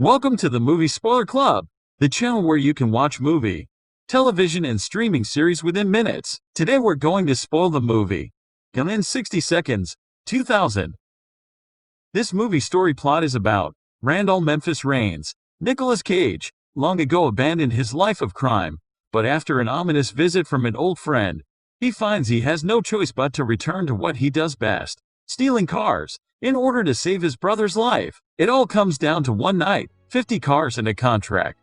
Welcome to the Movie Spoiler Club, the channel where you can watch movie, television, and streaming series within minutes. Today we're going to spoil the movie in 60 seconds, 2000. This movie story plot is about Randall Memphis Raines. Nicolas Cage long ago abandoned his life of crime, but after an ominous visit from an old friend, he finds he has no choice but to return to what he does best, stealing cars, in order to save his brother's life. It all comes down to one night, 50 cars and a contract.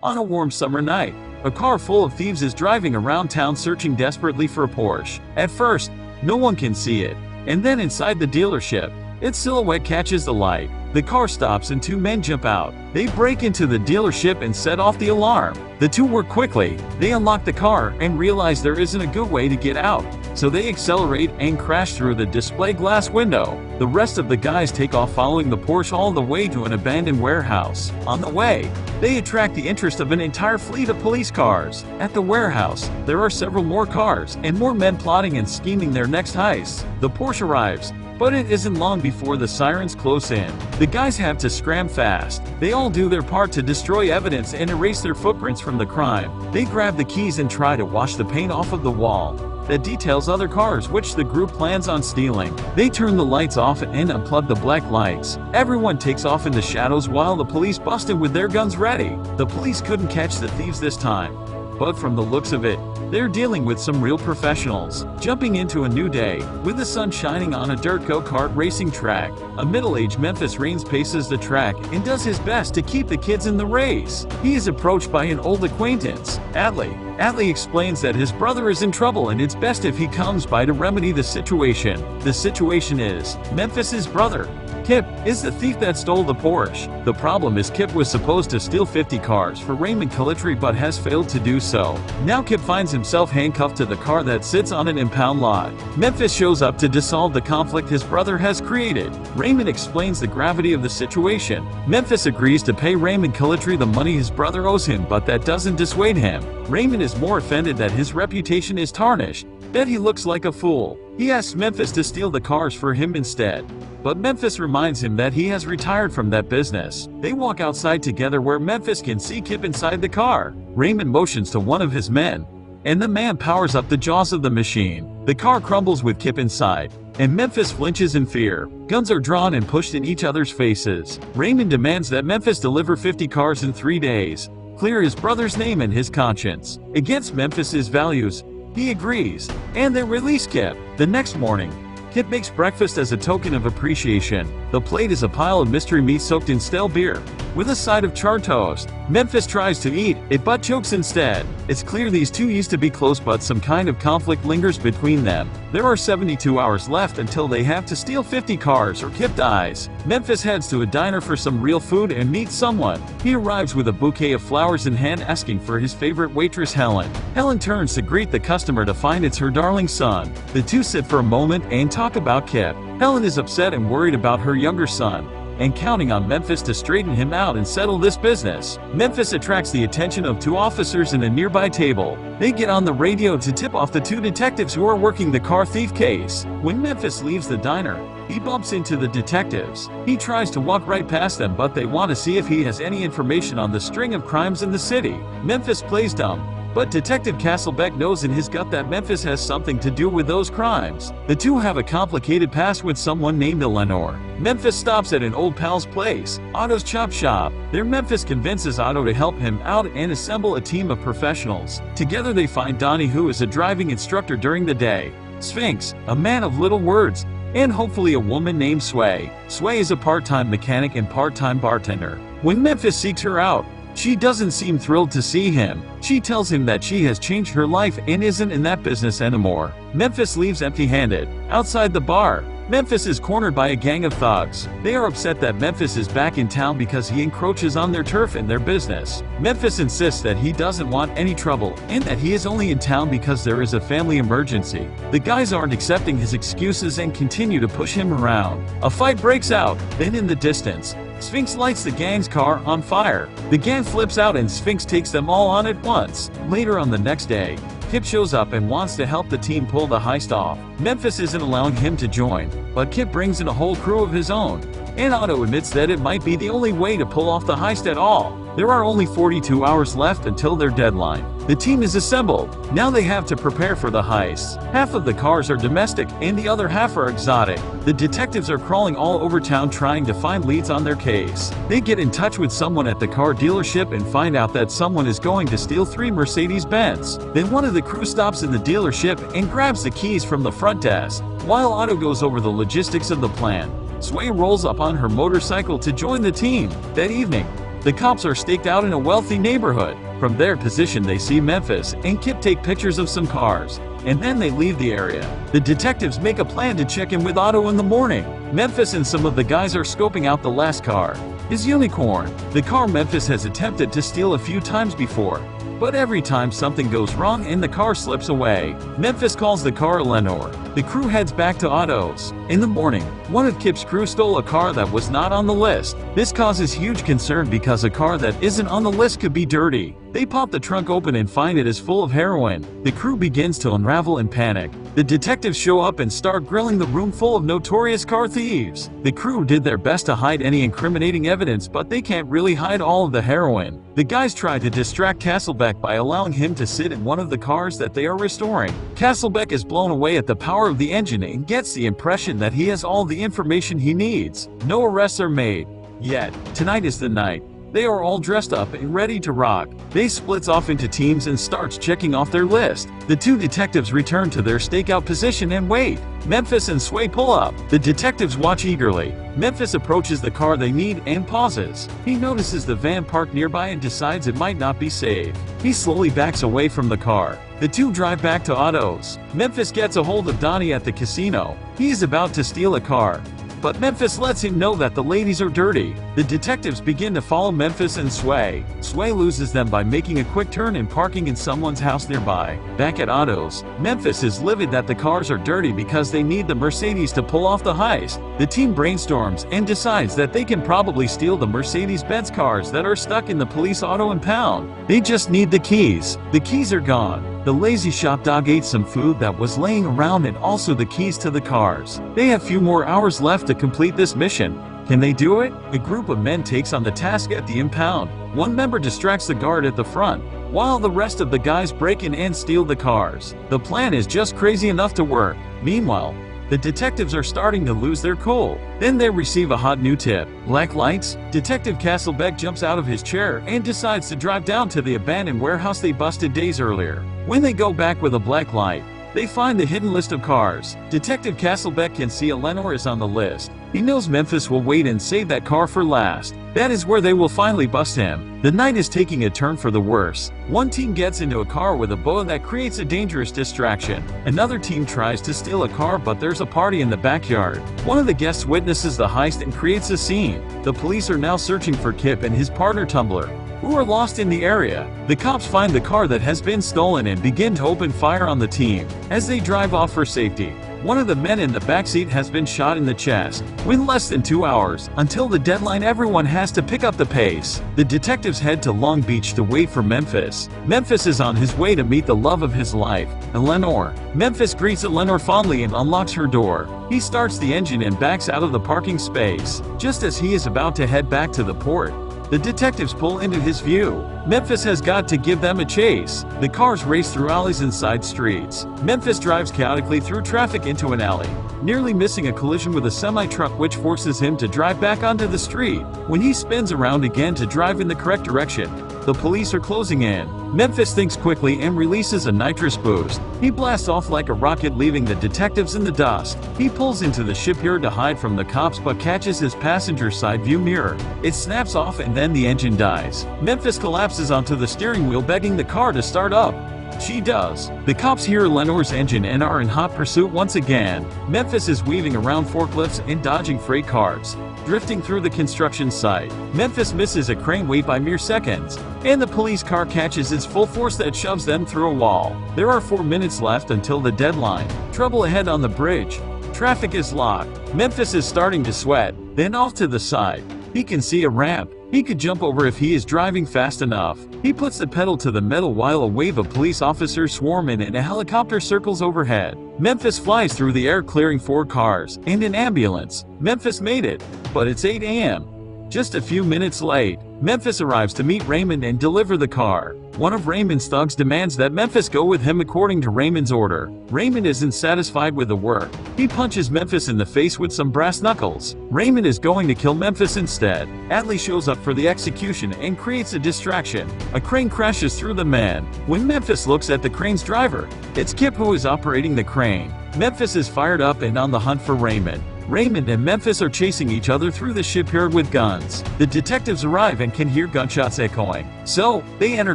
On a warm summer night, a car full of thieves is driving around town searching desperately for a Porsche. At first, no one can see it, and then inside the dealership, its silhouette catches the light. The car stops and two men jump out. They break into the dealership and set off the alarm. The two work quickly. They unlock the car and realize there isn't a good way to get out, so they accelerate and crash through the display glass window. The rest of the guys take off following the Porsche all the way to an abandoned warehouse. On the way, they attract the interest of an entire fleet of police cars. At the warehouse, there are several more cars and more men plotting and scheming their next heist. The Porsche arrives, but it isn't long before the sirens close in. The guys have to scram fast. They all do their part to destroy evidence and erase their footprints from the crime. They grab the keys and try to wash the paint off of the wall that details other cars which the group plans on stealing. They turn the lights off and unplug the black lights. Everyone takes off in the shadows while the police bust in with their guns ready. The police couldn't catch the thieves this time, but from the looks of it, they're dealing with some real professionals. Jumping into a new day, with the sun shining on a dirt go-kart racing track, a middle-aged Memphis Raines paces the track and does his best to keep the kids in the race. He is approached by an old acquaintance, Atlee. Atlee explains that his brother is in trouble and it's best if he comes by to remedy the situation. The situation is, Memphis's brother, Kip, is the thief that stole the Porsche. The problem is Kip was supposed to steal 50 cars for Raymond Calitri but has failed to do so. Now Kip finds himself handcuffed to the car that sits on an impound lot. Memphis shows up to dissolve the conflict his brother has created. Raymond explains the gravity of the situation. Memphis agrees to pay Raymond Calitri the money his brother owes him, but that doesn't dissuade him. Raymond is more offended that his reputation is tarnished, that he looks like a fool. He asks Memphis to steal the cars for him instead, but Memphis reminds him that he has retired from that business. They walk outside together where Memphis can see Kip inside the car. Raymond motions to one of his men, and the man powers up the jaws of the machine. The car crumbles with Kip inside, and Memphis flinches in fear. Guns are drawn and pushed in each other's faces. Raymond demands that Memphis deliver 50 cars in 3 days, clear his brother's name and his conscience. Against Memphis's values, he agrees, and they release Kip. The next morning, Kip makes breakfast as a token of appreciation. The plate is a pile of mystery meat soaked in stale beer, with a side of charred toast. Memphis tries to eat it but chokes instead. It's clear these two used to be close, but some kind of conflict lingers between them. There are 72 hours left until they have to steal 50 cars or Kip dies. Memphis heads to a diner for some real food and meets someone. He arrives with a bouquet of flowers in hand, asking for his favorite waitress, Helen. Helen turns to greet the customer to find it's her darling son. The two sit for a moment and talk about Kip. Helen is upset and worried about her younger son, and counting on Memphis to straighten him out and settle this business. Memphis attracts the attention of two officers in a nearby table. They get on the radio to tip off the two detectives who are working the car thief case. When Memphis leaves the diner, he bumps into the detectives. He tries to walk right past them, but they want to see if he has any information on the string of crimes in the city. Memphis plays dumb, but Detective Castlebeck knows in his gut that Memphis has something to do with those crimes. The two have a complicated past with someone named Eleanor. Memphis stops at an old pal's place, Otto's Chop Shop. There Memphis convinces Otto to help him out and assemble a team of professionals. Together they find Donnie, who is a driving instructor during the day, Sphinx, a man of little words, and hopefully a woman named Sway. Sway is a part-time mechanic and part-time bartender. When Memphis seeks her out, she doesn't seem thrilled to see him. She tells him that she has changed her life and isn't in that business anymore. Memphis leaves empty-handed. Outside the bar, Memphis is cornered by a gang of thugs. They are upset that Memphis is back in town because he encroaches on their turf and their business. Memphis insists that he doesn't want any trouble and that he is only in town because there is a family emergency. The guys aren't accepting his excuses and continue to push him around. A fight breaks out, then in the distance, Sphinx lights the gang's car on fire. The gang flips out and Sphinx takes them all on at once. Later on the next day, Kip shows up and wants to help the team pull the heist off. Memphis isn't allowing him to join, but Kip brings in a whole crew of his own. and Otto admits that it might be the only way to pull off the heist at all. There are only 42 hours left until their deadline. The team is assembled. Now they have to prepare for the heist. Half of the cars are domestic and the other half are exotic. The detectives are crawling all over town trying to find leads on their case. They get in touch with someone at the car dealership and find out that someone is going to steal 3 Mercedes-Benz. Then one of the crew stops in the dealership and grabs the keys from the front desk. While Otto goes over the logistics of the plan, Sway rolls up on her motorcycle to join the team. That evening, the cops are staked out in a wealthy neighborhood. From their position they see Memphis and Kip take pictures of some cars, and then they leave the area. The detectives make a plan to check in with Otto in the morning. Memphis and some of the guys are scoping out the last car, his unicorn. The car Memphis has attempted to steal a few times before, but every time something goes wrong and the car slips away. Memphis calls the car Eleanor. The crew heads back to Otto's. In the morning, one of Kip's crew stole a car that was not on the list. This causes huge concern because a car that isn't on the list could be dirty. They pop the trunk open and find it is full of heroin. The crew begins to unravel in panic. The detectives show up and start grilling the room full of notorious car thieves. The crew did their best to hide any incriminating evidence, but they can't really hide all of the heroin. The guys try to distract Castlebeck by allowing him to sit in one of the cars that they are restoring. Castlebeck is blown away at the power of the engine and gets the impression that he has all the information he needs. No arrests are made. Yet, tonight is the night. They are all dressed up and ready to rock. They splits off into teams and starts checking off their list. The 2 detectives return to their stakeout position and wait. Memphis and Sway pull up. The detectives watch eagerly. Memphis approaches the car they need and pauses. He notices the van parked nearby and decides it might not be safe. He slowly backs away from the car. The 2 drive back to Otto's. Memphis gets a hold of Donnie at the casino. He is about to steal a car, but Memphis lets him know that the ladies are dirty. The detectives begin to follow Memphis and Sway. Sway loses them by making a quick turn and parking in someone's house nearby. Back at Otto's, Memphis is livid that the cars are dirty because they need the Mercedes to pull off the heist. The team brainstorms and decides that they can probably steal the Mercedes-Benz cars that are stuck in the police auto impound. They just need the keys. The keys are gone. The lazy shop dog ate some food that was laying around and also the keys to the cars. They have few more hours left to complete this mission. Can they do it? A group of men takes on the task at the impound. One member distracts the guard at the front, while the rest of the guys break in and steal the cars. The plan is just crazy enough to work. Meanwhile, the detectives are starting to lose their cool. Then they receive a hot new tip. Black lights? Detective Castlebeck jumps out of his chair and decides to drive down to the abandoned warehouse they busted days earlier. When they go back with a black light, they find the hidden list of cars. Detective Castlebeck can see Eleanor is on the list. He knows Memphis will wait and save that car for last. That is where they will finally bust him. The night is taking a turn for the worse. One team gets into a car with a bow that creates a dangerous distraction. Another team tries to steal a car, but there's a party in the backyard. One of the guests witnesses the heist and creates a scene. The police are now searching for Kip and his partner Tumbler, who are lost in the area. The cops find the car that has been stolen and begin to open fire on the team. As they drive off for safety, one of the men in the backseat has been shot in the chest. With less than 2 hours until the deadline, everyone has to pick up the pace. The detectives head to Long Beach to wait for Memphis. Memphis is on his way to meet the love of his life, Eleanor. Memphis greets Eleanor fondly and unlocks her door. He starts the engine and backs out of the parking space. Just as he is about to head back to the port, the detectives pull into his view. Memphis has got to give them a chase. The cars race through alleys and side streets. Memphis drives chaotically through traffic into an alley, nearly missing a collision with a semi-truck, which forces him to drive back onto the street. When he spins around again to drive in the correct direction, the police are closing in. Memphis thinks quickly and releases a nitrous boost. He blasts off like a rocket, leaving the detectives in the dust. He pulls into the shipyard to hide from the cops, but catches his passenger side view mirror. It snaps off and then the engine dies. Memphis collapses onto the steering wheel, begging the car to start up. She does. The cops hear Eleanor's engine and are in hot pursuit once again. Memphis is weaving around forklifts and dodging freight cars, drifting through the construction site. Memphis misses a crane weight by mere seconds, and the police car catches its full force that shoves them through a wall. There are 4 minutes left until the deadline. Trouble ahead on the bridge. Traffic is locked. Memphis is starting to sweat. Then off to the side, He can see a ramp he could jump over if he is driving fast enough. He puts the pedal to the metal while a wave of police officers swarm in and a helicopter circles overhead. Memphis flies through the air clearing 4 cars and an ambulance. Memphis made it, but it's 8 a.m. Just a few minutes late, Memphis arrives to meet Raymond and deliver the car. One of Raymond's thugs demands that Memphis go with him according to Raymond's order. Raymond isn't satisfied with the work. He punches Memphis in the face with some brass knuckles. Raymond is going to kill Memphis instead. Atlee shows up for the execution and creates a distraction. A crane crashes through the men. When Memphis looks at the crane's driver, it's Kip who is operating the crane. Memphis is fired up and on the hunt for Raymond. Raymond and Memphis are chasing each other through the shipyard with guns. The detectives arrive and can hear gunshots echoing, so they enter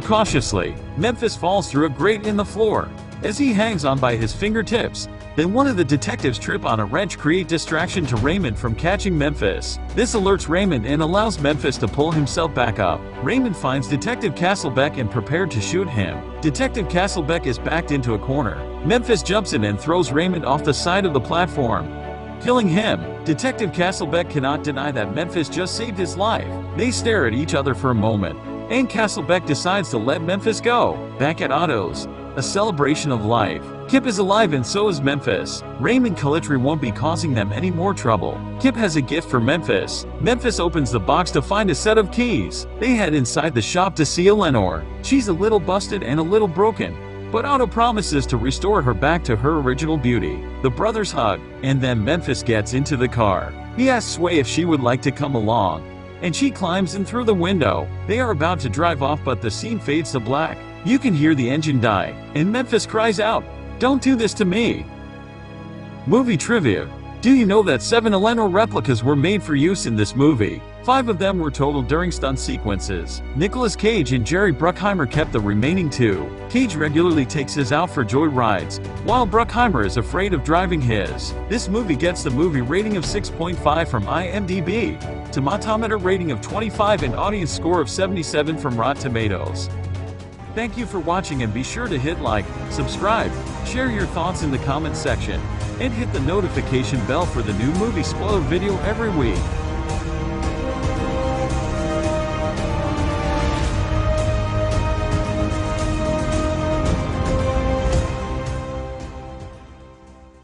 cautiously. Memphis falls through a grate in the floor as he hangs on by his fingertips. Then one of the detectives trip on a wrench, create distraction to Raymond from catching Memphis. This alerts Raymond and allows Memphis to pull himself back up. Raymond finds Detective Castlebeck and prepared to shoot him. Detective Castlebeck is backed into a corner. Memphis jumps in and throws Raymond off the side of the platform, killing him. Detective Castlebeck cannot deny that Memphis just saved his life. They stare at each other for a moment, and Castlebeck decides to let Memphis go. Back at Otto's, a celebration of life. Kip is alive and so is Memphis. Raymond Calitri won't be causing them any more trouble. Kip has a gift for Memphis. Memphis opens the box to find a set of keys. They head inside the shop to see Eleanor. She's a little busted and a little broken, but Otto promises to restore her back to her original beauty. The brothers hug, and then Memphis gets into the car. He asks Sway if she would like to come along, and she climbs in through the window. They are about to drive off, but the scene fades to black. You can hear the engine die, and Memphis cries out, "Don't do this to me!" Movie trivia. Do you know that 7 Eleanor replicas were made for use in this movie? 5 of them were totaled during stunt sequences. Nicolas Cage and Jerry Bruckheimer kept the remaining 2. Cage regularly takes his out for joy rides, while Bruckheimer is afraid of driving his. This movie gets the movie rating of 6.5 from IMDb, Tomatometer rating of 25 and audience score of 77 from Rotten Tomatoes. Thank you for watching, and be sure to hit like, subscribe, share your thoughts in the comment section, and hit the notification bell for the new movie spoiler video every week.